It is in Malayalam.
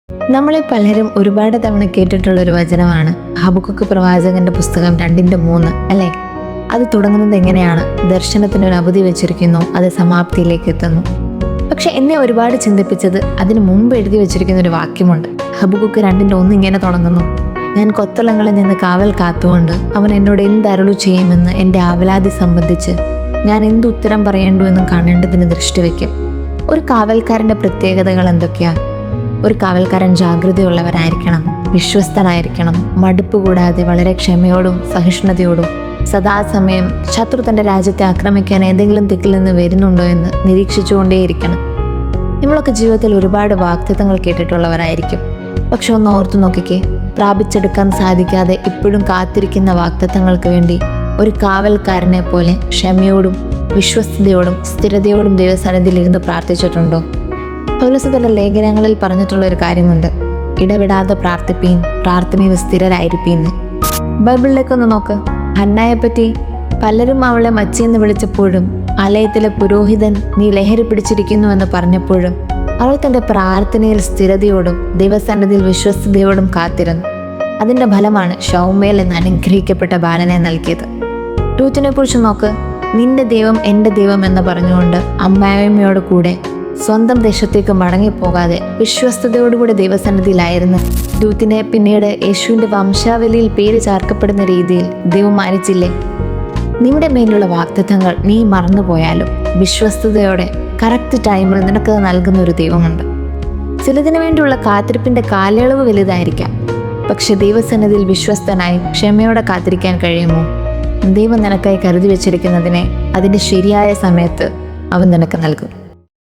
നമ്മളെ പലരും ഒരുപാട് തവണ കേട്ടിട്ടുള്ള ഒരു വചനമാണ് ഹബക്കൂക്ക് പ്രവാചകന്റെ പുസ്തകം 2:3, അല്ലേ? അത് തുടങ്ങുന്നത് എങ്ങനെയാണ്? ദർശനത്തിനൊരു അവധി വെച്ചിരിക്കുന്നു, അത് സമാപ്തിയിലേക്ക് എത്തുന്നു. പക്ഷെ എന്നെ ഒരുപാട് ചിന്തിപ്പിച്ചത് അതിന് മുമ്പ് എഴുതി വെച്ചിരിക്കുന്ന ഒരു വാക്യമുണ്ട്. ഹബക്കൂക്ക് 2:1 ഇങ്ങനെ തുടങ്ങുന്നു: ഞാൻ കൊത്തളങ്ങളിൽ നിന്ന് കാവൽ കാത്തുകൊണ്ട് അവൻ എന്നോട് എന്തരുളി ചെയ്യുമെന്ന് എൻ്റെ ആവലാതി സംബന്ധിച്ച് ഞാൻ എന്തുത്തരം പറയേണ്ടു എന്നും കാണേണ്ടതിന് ദൃഷ്ടി വയ്ക്കും. ഒരു കാവൽക്കാരൻ്റെ പ്രത്യേകതകൾ എന്തൊക്കെയാ? ഒരു കാവൽക്കാരൻ ജാഗ്രതയുള്ളവരായിരിക്കണം, വിശ്വസ്തനായിരിക്കണം, മടുപ്പ് കൂടാതെ വളരെ ക്ഷമയോടും സഹിഷ്ണുതയോടും സദാസമയം ശത്രു തൻ്റെ രാജ്യത്തെ ആക്രമിക്കാൻ ഏതെങ്കിലും ദിക്കിൽ നിന്ന് വരുന്നുണ്ടോ എന്ന് നിരീക്ഷിച്ചുകൊണ്ടേയിരിക്കണം. നമ്മളൊക്കെ ജീവിതത്തിൽ ഒരുപാട് വാഗ്ദത്തങ്ങൾ കേട്ടിട്ടുള്ളവരായിരിക്കും. പക്ഷെ ഒന്ന് ഓർത്തു നോക്കിക്കേ, പ്രാപിച്ചെടുക്കാൻ സാധിക്കാതെ ഇപ്പോഴും കാത്തിരിക്കുന്ന വാഗ്ദത്തങ്ങൾക്ക് വേണ്ടി ഒരു കാവൽക്കാരനെ പോലെ ക്ഷമയോടും വിശ്വസ്തയോടും സ്ഥിരതയോടും ദൈവസന്നിധിയിൽ ഇരുന്ന് പ്രാർത്ഥിച്ചിട്ടുണ്ടോ? പൗലോസ് തന്റെ ലേഖനങ്ങളിൽ പറഞ്ഞിട്ടുള്ള ഒരു കാര്യമുണ്ട്: ഇടവിടാതെ പ്രാർത്ഥിപ്പീൻ, പ്രാർത്ഥനയിൽ സ്ഥിരരായിരിപ്പീൻ. ബൈബിളിലേക്കൊന്ന് നോക്ക്. ഹന്നായെപ്പറ്റി പലരും അവളെ മച്ചിയെന്ന് വിളിച്ചപ്പോഴും ആലയത്തിലെ പുരോഹിതൻ നീ ലഹരി പിടിച്ചിരിക്കുന്നുവെന്ന് പറഞ്ഞപ്പോഴും അവൾ തൻ്റെ പ്രാർത്ഥനയിൽ സ്ഥിരതയോടും ദൈവസന്നിധിയിൽ വിശ്വസ്തയോടും കാത്തിരുന്നു. അതിൻ്റെ ഫലമാണ് ശൗമേൽ എന്ന അനുഗ്രഹിക്കപ്പെട്ട ബാലനെ നൽകിയത്. രൂത്തിനെ കുറിച്ച് നോക്ക്. നിന്റെ ദൈവം എൻ്റെ ദൈവം എന്ന് പറഞ്ഞുകൊണ്ട് അമ്മായിയമ്മയോട് കൂടെ സ്വന്തം ദേശത്തേക്ക് മടങ്ങിപ്പോകാതെ വിശ്വസ്തയോടുകൂടി ദൈവസന്നിധിയിലായിരുന്നു രൂത്തിനെ പിന്നീട് യേശുവിൻ്റെ വംശാവലിയിൽ പേര് ചേർക്കപ്പെടുന്ന രീതിയിൽ ദൈവം മാനിച്ചില്ലേ? നിങ്ങളുടെ മേലുള്ള വാഗ്ദത്തങ്ങൾ നീ മറന്നുപോയാലും വിശ്വസ്തയോടെ കറക്റ്റ് ടൈമിൽ നിനക്കത് നൽകുന്ന ഒരു ദൈവമുണ്ട്. ചിലതിനു വേണ്ടിയുള്ള കാത്തിരിപ്പിൻ്റെ കാലയളവ് വലുതായിരിക്കാം. പക്ഷെ ദൈവസന്നിധിയിൽ വിശ്വസ്തനായി ക്ഷമയോടെ കാത്തിരിക്കാൻ കഴിയുമോ? ദൈവം നിനക്കായി കരുതി വെച്ചിരിക്കുന്നതിനെ അതിൻ്റെ ശരിയായ സമയത്ത് അവൻ നിനക്ക് നൽകും.